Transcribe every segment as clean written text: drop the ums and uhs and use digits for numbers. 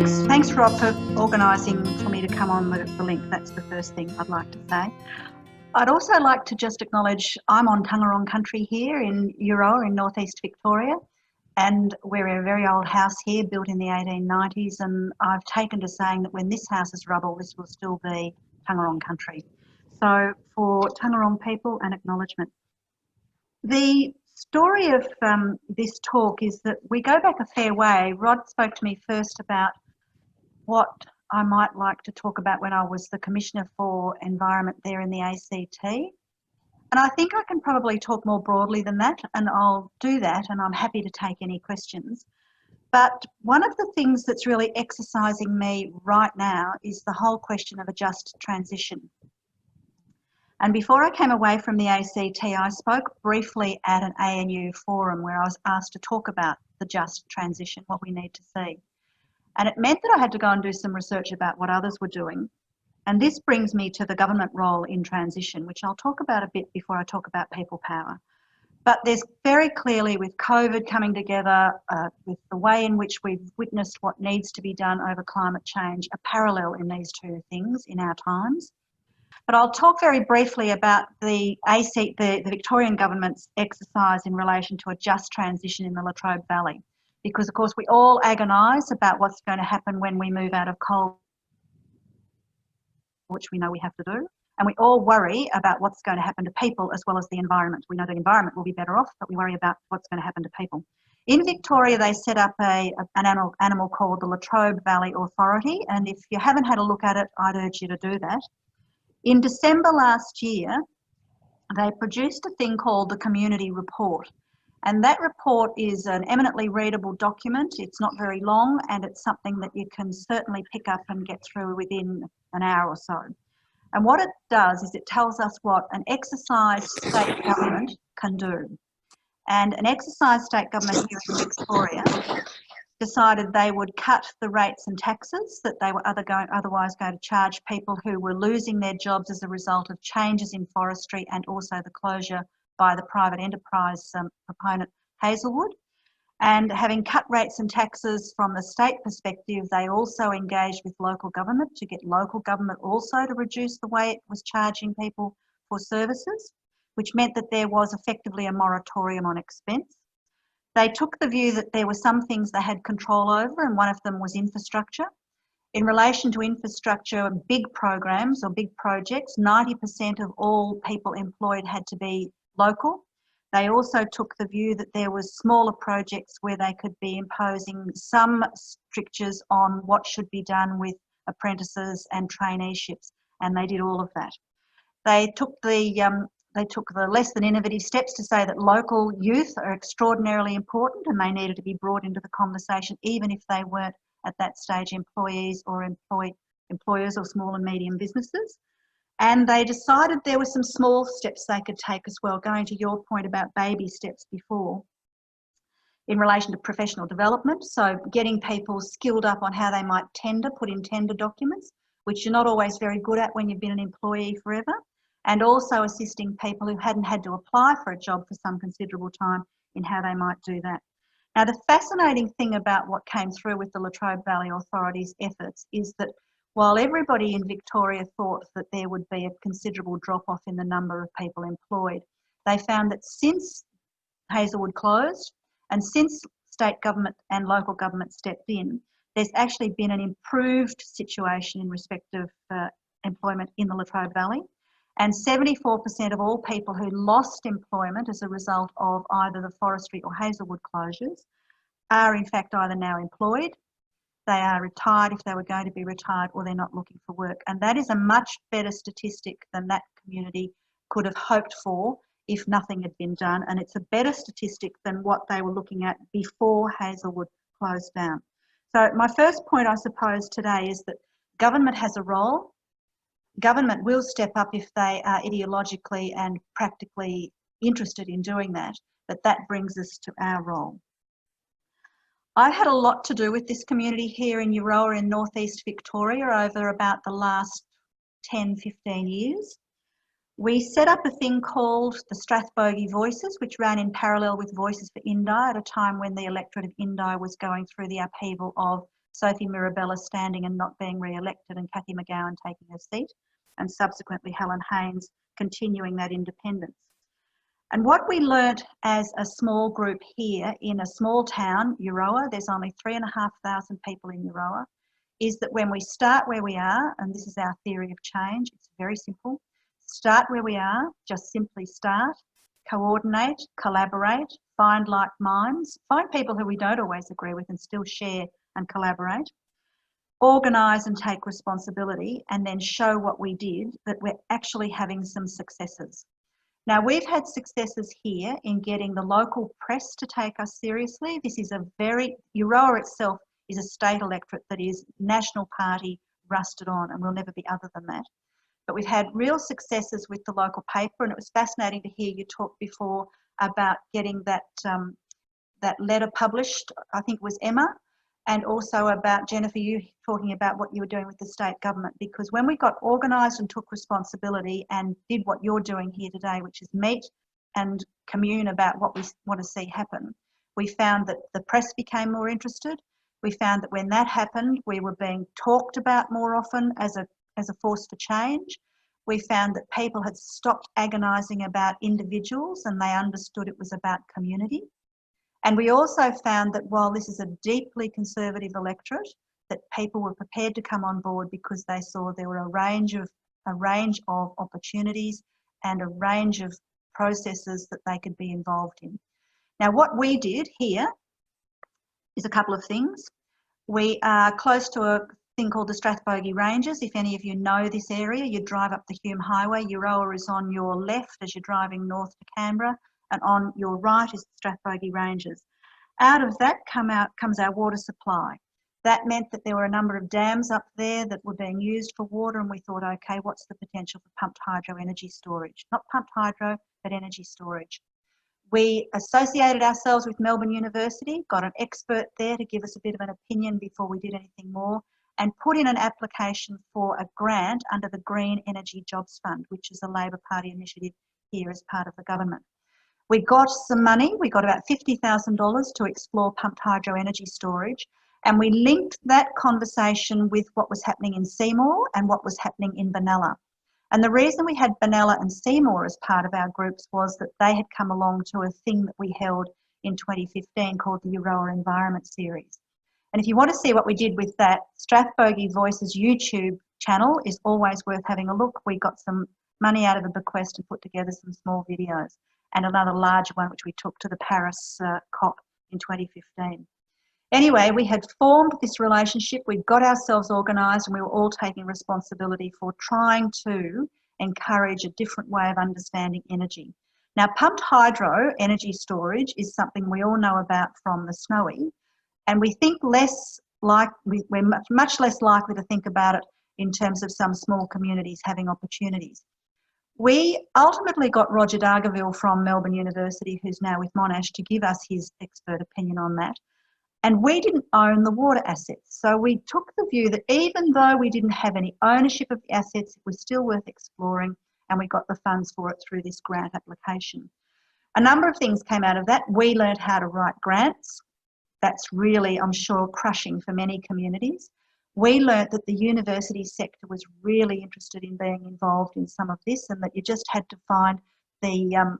Thanks, Rob, for organising for me to come on the link. That's the first thing I'd like to say. I'd also like to just acknowledge I'm on Taungurung country here in Euroa in northeast Victoria, and we're a very old house here built in the 1890s, and I've taken to saying that when this house is rubble, this will still be Taungurung country. So for Taungurung people, an acknowledgement. The story of this talk is that we go back a fair way. Rod spoke to me first about what I might like to talk about when I was the Commissioner for Environment there in the ACT. And I think I can probably talk more broadly than that, and I'll do that, and I'm happy to take any questions. But one of the things that's really exercising me right now is the whole question of a just transition. And before I came away from the ACT, I spoke briefly at an ANU forum where I was asked to talk about the just transition, what we need to see. And it meant that I had to go and do some research about what others were doing. And this brings me to the government role in transition, which I'll talk about a bit before I talk about people power. But there's very clearly, with COVID coming together, with the way in which we've witnessed what needs to be done over climate change, a parallel in these two things in our times. But I'll talk very briefly about the Victorian government's exercise in relation to a just transition in the Latrobe Valley. Because, of course, we all agonise about what's going to happen when we move out of coal, which we know we have to do. And we all worry about what's going to happen to people as well as the environment. We know the environment will be better off, but we worry about what's going to happen to people. In Victoria, they set up an animal called the Latrobe Valley Authority. And if you haven't had a look at it, I'd urge you to do that. In December last year, they produced a thing called the Community Report. And that report is an eminently readable document. It's not very long, and it's something that you can certainly pick up and get through within an hour or so. And what it does is it tells us what an exercise state government can do. And an exercise state government here in Victoria decided they would cut the rates and taxes that they were otherwise going to charge people who were losing their jobs as a result of changes in forestry and also the closure by the private enterprise proponent Hazelwood. And having cut rates and taxes from the state perspective, they also engaged with local government to get local government also to reduce the way it was charging people for services, which meant that there was effectively a moratorium on expense. They took the view that there were some things they had control over, and one of them was infrastructure. In relation to infrastructure, big programs or big projects, 90% of all people employed had to be local. They also took the view that there was smaller projects where they could be imposing some strictures on what should be done with apprentices and traineeships, and they did all of that. They took the less than innovative steps to say that local youth are extraordinarily important and they needed to be brought into the conversation, even if they weren't at that stage employees or employers or small and medium businesses. And they decided there were some small steps they could take as well, going to your point about baby steps before, in relation to professional development. So getting people skilled up on how they might put in tender documents, which you're not always very good at when you've been an employee forever, and also assisting people who hadn't had to apply for a job for some considerable time in how they might do that. Now, the fascinating thing about what came through with the Latrobe Valley Authority's efforts is that while everybody in Victoria thought that there would be a considerable drop-off in the number of people employed, they found that since Hazelwood closed and since state government and local government stepped in, there's actually been an improved situation in respect of employment in the Latrobe Valley. And 74% of all people who lost employment as a result of either the forestry or Hazelwood closures are in fact either now employed, they are retired if they were going to be retired, or they're not looking for work. And that is a much better statistic than that community could have hoped for if nothing had been done. And it's a better statistic than what they were looking at before Hazelwood closed down. So my first point, I suppose, today is that government has a role. Government will step up if they are ideologically and practically interested in doing that, but that brings us to our role. I've had a lot to do with this community here in Euroa in northeast Victoria over about the last 10, 15 years. We set up a thing called the Strathbogie Voices, which ran in parallel with Voices for Indi at a time when the electorate of Indi was going through the upheaval of Sophie Mirabella standing and not being re-elected, and Cathy McGowan taking her seat, and subsequently Helen Haynes continuing that independence. And what we learnt as a small group here in a small town, Euroa, there's only 3,500 people in Euroa, is that when we start where we are, and this is our theory of change, it's very simple, start where we are, just simply start, coordinate, collaborate, find like minds, find people who we don't always agree with and still share and collaborate, organise and take responsibility, and then show what we did, that we're actually having some successes. Now, we've had successes here in getting the local press to take us seriously. This is Euroa itself is a state electorate that is National Party rusted on, and we'll never be other than that. But we've had real successes with the local paper, and it was fascinating to hear you talk before about getting that letter published, I think it was Emma, and also about, Jennifer, you talking about what you were doing with the state government, because when we got organised and took responsibility and did what you're doing here today, which is meet and commune about what we want to see happen, we found that the press became more interested. We found that when that happened, we were being talked about more often as a force for change. We found that people had stopped agonising about individuals and they understood it was about community. And we also found that while this is a deeply conservative electorate, that people were prepared to come on board because they saw there were a range of opportunities and a range of processes that they could be involved in. Now, what we did here is a couple of things. We are close to a thing called the Strathbogie Ranges. If any of you know this area, you drive up the Hume Highway. Euroa is on your left as you're driving north to Canberra, and on your right is the Strathbogie Ranges. Out of that comes our water supply. That meant that there were a number of dams up there that were being used for water, and we thought, okay, what's the potential for pumped hydro energy storage? Not pumped hydro, but energy storage. We associated ourselves with Melbourne University, got an expert there to give us a bit of an opinion before we did anything more, and put in an application for a grant under the Green Energy Jobs Fund, which is a Labor Party initiative here as part of the government. We got some money, we got about $50,000 to explore pumped hydro energy storage, and we linked that conversation with what was happening in Seymour and what was happening in Benalla. And the reason we had Benalla and Seymour as part of our groups was that they had come along to a thing that we held in 2015 called the Euroa Environment Series. And if you want to see what we did with that, Strathbogie Voices YouTube channel is always worth having a look. We got some money out of a bequest and put together some small videos, and another larger one which we took to the Paris COP in 2015. Anyway, we had formed this relationship, we got ourselves organised, and we were all taking responsibility for trying to encourage a different way of understanding energy. Now, pumped hydro energy storage is something we all know about from the Snowy, and we think we're much less likely to think about it in terms of some small communities having opportunities. We ultimately got Roger Dargaville from Melbourne University, who's now with Monash, to give us his expert opinion on that. And we didn't own the water assets. So we took the view that even though we didn't have any ownership of the assets, it was still worth exploring, and we got the funds for it through this grant application. A number of things came out of that. We learned how to write grants. That's really, I'm sure, crushing for many communities. We learnt that the university sector was really interested in being involved in some of this, and that you just had to find the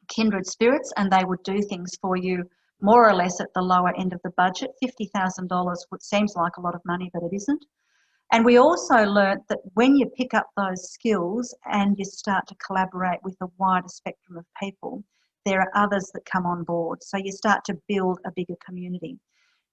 kindred spirits and they would do things for you more or less at the lower end of the budget. $50,000 seems like a lot of money, but it isn't. And we also learnt that when you pick up those skills and you start to collaborate with a wider spectrum of people, there are others that come on board. So you start to build a bigger community.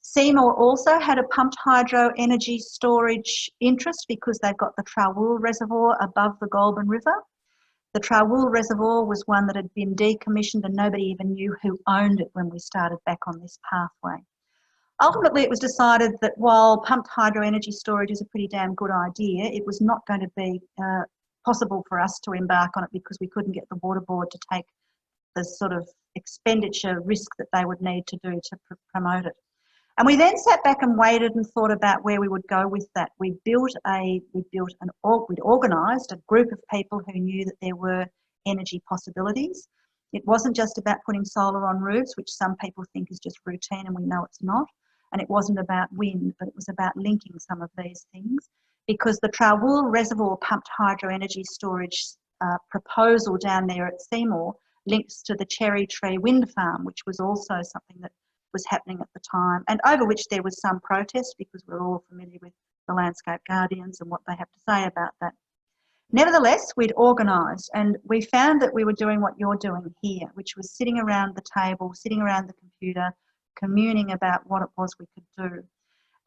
Seymour also had a pumped hydro energy storage interest because they've got the Trawool Reservoir above the Goulburn River. The Trawool Reservoir was one that had been decommissioned and nobody even knew who owned it when we started back on this pathway. Ultimately, it was decided that while pumped hydro energy storage is a pretty damn good idea, it was not going to be possible for us to embark on it because we couldn't get the Water Board to take the sort of expenditure risk that they would need to do to promote it. And we then sat back and waited and thought about where we would go with that. We'd organised a group of people who knew that there were energy possibilities. It wasn't just about putting solar on roofs, which some people think is just routine and we know it's not. and it wasn't about wind, but it was about linking some of these things, because the Trawool Reservoir Pumped Hydro Energy Storage proposal down there at Seymour links to the Cherry Tree Wind Farm, which was also something that was happening at the time, and over which there was some protest, because we're all familiar with the Landscape Guardians and what they have to say about that. Nevertheless, we'd organised, and we found that we were doing what you're doing here, which was sitting around the table, sitting around the computer, communing about what it was we could do.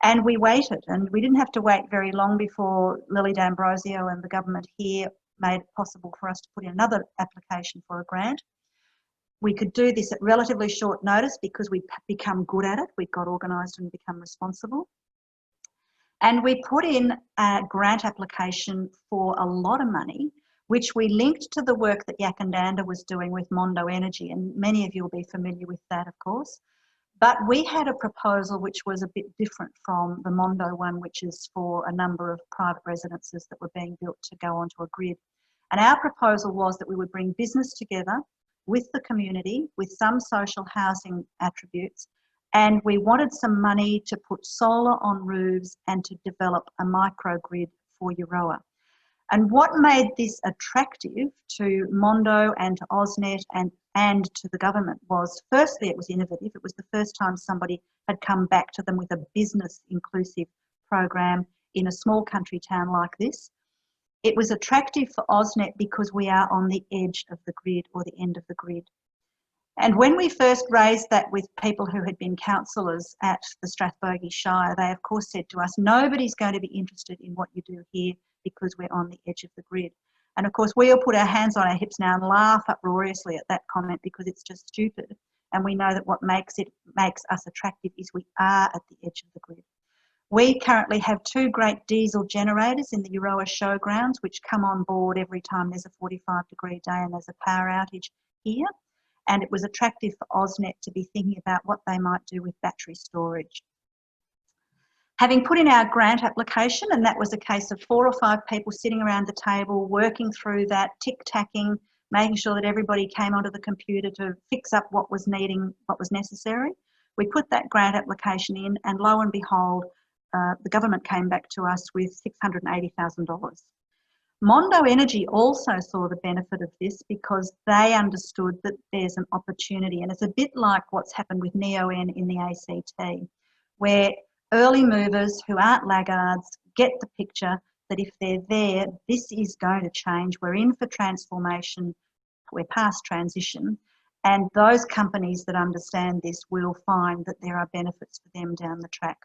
And we waited, and we didn't have to wait very long before Lily D'Ambrosio and the government here made it possible for us to put in another application for a grant. We could do this at relatively short notice because we'd become good at it. We'd got organised and become responsible. And we put in a grant application for a lot of money, which we linked to the work that Yakandanda was doing with Mondo Energy, and many of you will be familiar with that, of course. But we had a proposal which was a bit different from the Mondo one, which is for a number of private residences that were being built to go onto a grid. And our proposal was that we would bring business together with the community, with some social housing attributes, and we wanted some money to put solar on roofs and to develop a microgrid for Euroa. And what made this attractive to Mondo and to AusNet and to the government was, firstly, it was innovative. It was the first time somebody had come back to them with a business inclusive program in a small country town like this. It was attractive for AusNet because we are on the edge of the grid, or the end of the grid. And when we first raised that with people who had been councillors at the Strathbogie Shire, they of course said to us, nobody's going to be interested in what you do here because we're on the edge of the grid. And of course, we all put our hands on our hips now and laugh uproariously at that comment because it's just stupid. And we know that what makes us attractive is we are at the edge of the grid. We currently have 2 great diesel generators in the Euroa showgrounds, which come on board every time there's a 45-degree day and there's a power outage here. And it was attractive for AusNet to be thinking about what they might do with battery storage. Having put in our grant application, and that was a case of 4 or 5 people sitting around the table, working through that, tick-tacking, making sure that everybody came onto the computer to fix up what was necessary. We put that grant application in, and lo and behold, the government came back to us with $680,000. Mondo Energy also saw the benefit of this because they understood that there's an opportunity, and it's a bit like what's happened with NEON in the ACT, where early movers who aren't laggards get the picture that if they're there, this is going to change. We're in for transformation, we're past transition, and those companies that understand this will find that there are benefits for them down the track.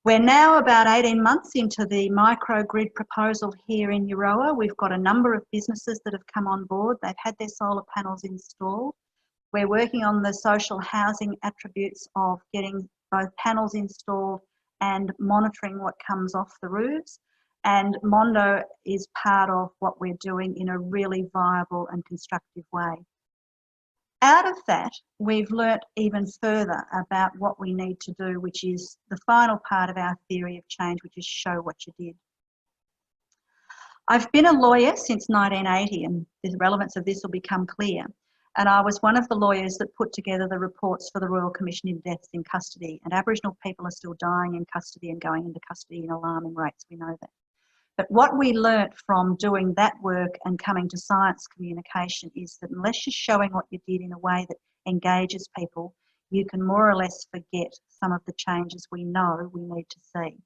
We're now about 18 months into the microgrid proposal here in Euroa. We've got a number of businesses that have come on board. They've had their solar panels installed. We're working on the social housing attributes of getting both panels installed and monitoring what comes off the roofs. And Mondo is part of what we're doing in a really viable and constructive way. Out of that, we've learnt even further about what we need to do, which is the final part of our theory of change, which is show what you did. I've been a lawyer since 1980, and the relevance of this will become clear. And I was one of the lawyers that put together the reports for the Royal Commission in Deaths in Custody. And Aboriginal people are still dying in custody and going into custody in alarming rates, we know that. But what we learnt from doing that work and coming to science communication is that unless you're showing what you did in a way that engages people, you can more or less forget some of the changes we know we need to see.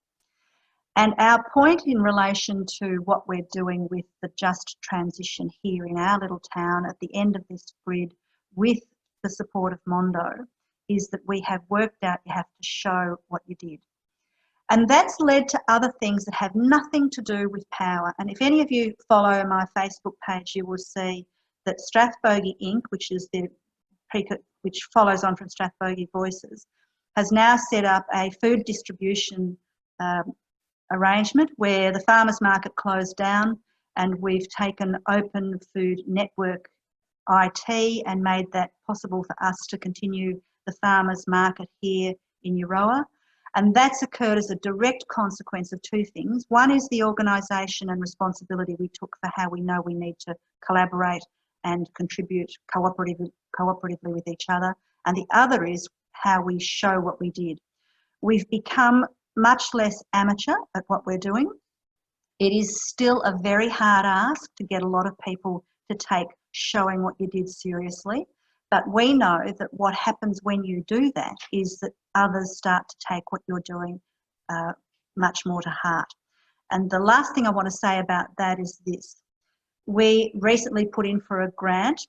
And our point in relation to what we're doing with the just transition here in our little town at the end of this grid with the support of Mondo is that we have worked out you have to show what you did. And that's led to other things that have nothing to do with power. And if any of you follow my Facebook page, you will see that Strathbogie Inc., which follows on from Strathbogie Voices, has now set up a food distribution arrangement where the farmers market closed down, and we've taken Open Food Network IT and made that possible for us to continue the farmers market here in Euroa. And that's occurred as a direct consequence of 2 things. One is the organisation and responsibility we took for how we know we need to collaborate and contribute cooperatively with each other. And the other is how we show what we did. We've become much less amateur at what we're doing. It is still a very hard ask to get a lot of people to take showing what you did seriously. But we know that what happens when you do that is that others start to take what you're doing much more to heart. And the last thing I want to say about that is this. We recently put in for a grant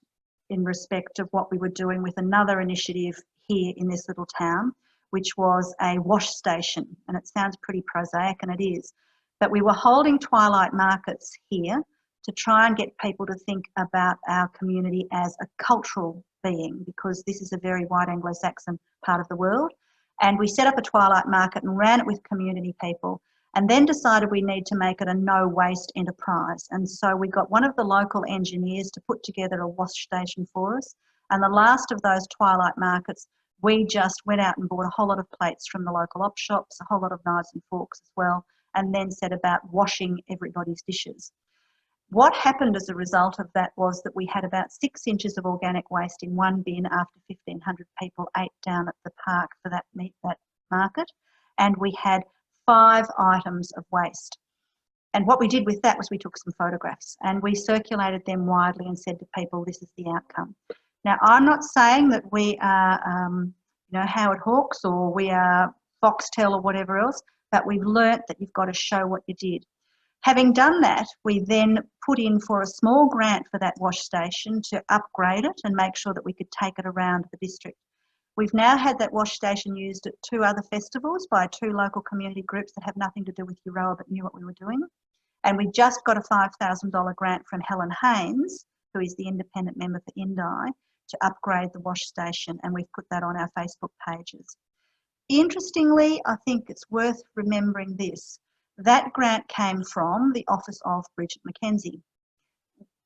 in respect of what we were doing with another initiative here in this little town, which was a wash station. And it sounds pretty prosaic, and it is. But we were holding twilight markets here to try and get people to think about our community as a cultural being, because this is a very white Anglo-Saxon part of the world. And we set up a twilight market and ran it with community people, and then decided we need to make it a no waste enterprise. And so we got one of the local engineers to put together a wash station for us. And the last of those twilight markets, we just went out and bought a whole lot of plates from the local op shops, a whole lot of knives and forks as well, and then set about washing everybody's dishes. What happened as a result of that was that we had about 6 inches of organic waste in one bin after 1,500 people ate down at the park for that market, and we had 5 items of waste. And what we did with that was we took some photographs and we circulated them widely and said to people, this is the outcome. Now, I'm not saying that we are Howard Hawks or we are Foxtel or whatever else, but we've learnt that you've got to show what you did. Having done that, we then put in for a small grant for that wash station to upgrade it and make sure that we could take it around the district. We've now had that wash station used at 2 other festivals by 2 local community groups that have nothing to do with Euroa but knew what we were doing. And we just got a $5,000 grant from Helen Haynes, who is the independent member for Indi, to upgrade the wash station, and we've put that on our Facebook pages. Interestingly, I think it's worth remembering this. That grant came from the office of Bridget McKenzie.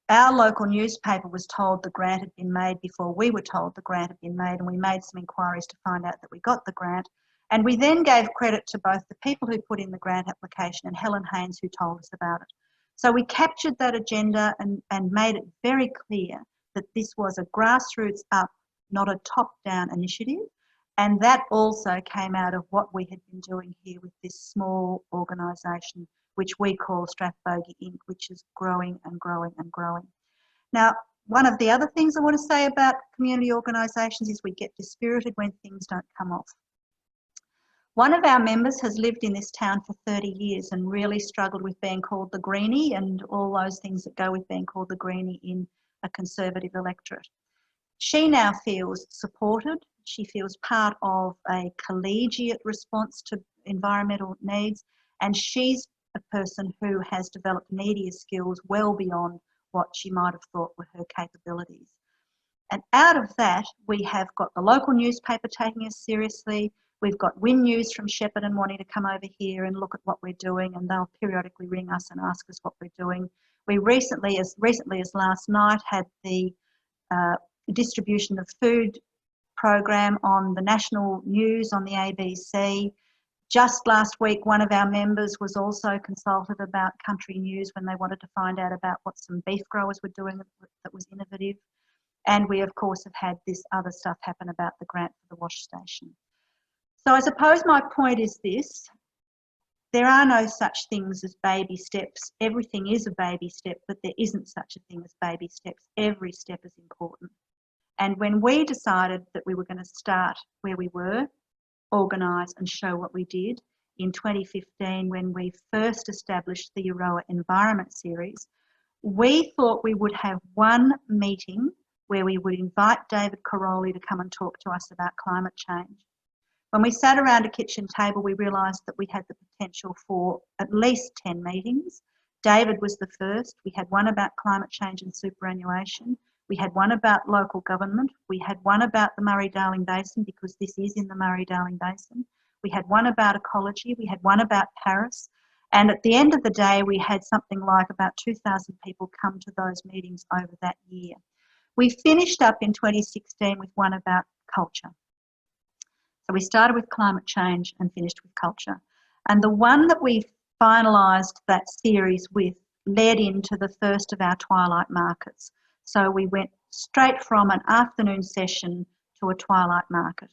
Our local newspaper was told the grant had been made before we were told the grant had been made, and we made some inquiries to find out that we got the grant. And we then gave credit to both the people who put in the grant application and Helen Haynes, who told us about it. So we captured that agenda and made it very clear that this was a grassroots up, not a top-down initiative. And that also came out of what we had been doing here with this small organisation, which we call Strathbogie Inc., which is growing and growing and growing. Now, one of the other things I want to say about community organisations is we get dispirited when things don't come off. One of our members has lived in this town for 30 years and really struggled with being called the greenie and all those things that go with being called the greenie in a Conservative electorate. She now feels supported. She feels part of a collegiate response to environmental needs, and she's a person who has developed media skills well beyond what she might have thought were her capabilities. And out of that, we have got the local newspaper taking us seriously. We've got Win News from Shepparton wanting to come over here and look at what we're doing, and they'll periodically ring us and ask us what we're doing. We recently as last night, had the distribution of food program on the national news on the ABC. Just last week, one of our members was also consulted about country news when they wanted to find out about what some beef growers were doing that was innovative. And we, of course, have had this other stuff happen about the grant for the wash station. So I suppose my point is this: there are no such things as baby steps. Everything is a baby step, but there isn't such a thing as baby steps. Every step is important. And when we decided that we were going to start where we were, organise and show what we did in 2015, when we first established the Euroa Environment Series, we thought we would have one meeting where we would invite David Caroli to come and talk to us about climate change. When we sat around a kitchen table, we realised that we had the potential for at least 10 meetings. David was the first. We had one about climate change and superannuation. We had one about local government. We had one about the Murray-Darling Basin, because this is in the Murray-Darling Basin. We had one about ecology. We had one about Paris. And at the end of the day, we had something like about 2,000 people come to those meetings over that year. We finished up in 2016 with one about culture. So we started with climate change and finished with culture. And the one that we finalised that series with led into the first of our twilight markets. So we went straight from an afternoon session to a twilight market.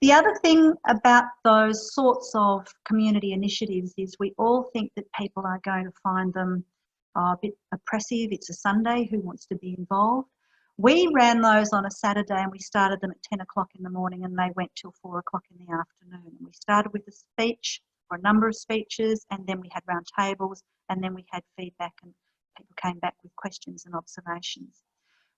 The other thing about those sorts of community initiatives is we all think that people are going to find them a bit oppressive. It's a Sunday, who wants to be involved? We ran those on a Saturday and we started them at 10 o'clock in the morning and they went till 4 o'clock in the afternoon. And we started with a speech or a number of speeches, and then we had round tables, and then we had feedback and people came back with questions and observations.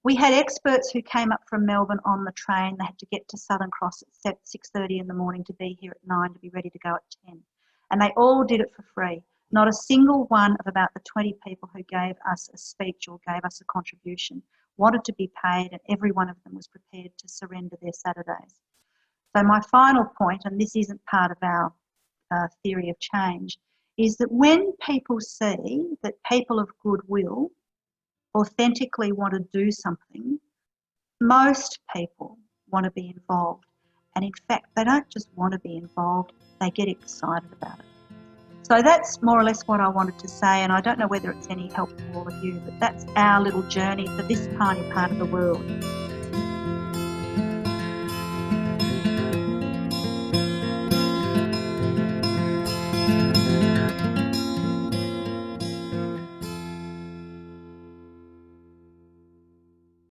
We had experts who came up from Melbourne on the train. They had to get to Southern Cross at 6:30 in the morning to be here at 9 to be ready to go at 10. And they all did it for free. Not a single one of about the 20 people who gave us a speech or gave us a contribution wanted to be paid, and every one of them was prepared to surrender their Saturdays. So my final point, and this isn't part of our theory of change, is that when people see that people of goodwill authentically want to do something, most people want to be involved. And in fact, they don't just want to be involved, they get excited about it. So that's more or less what I wanted to say, and I don't know whether it's any help to all of you, but that's our little journey for this tiny part of the world.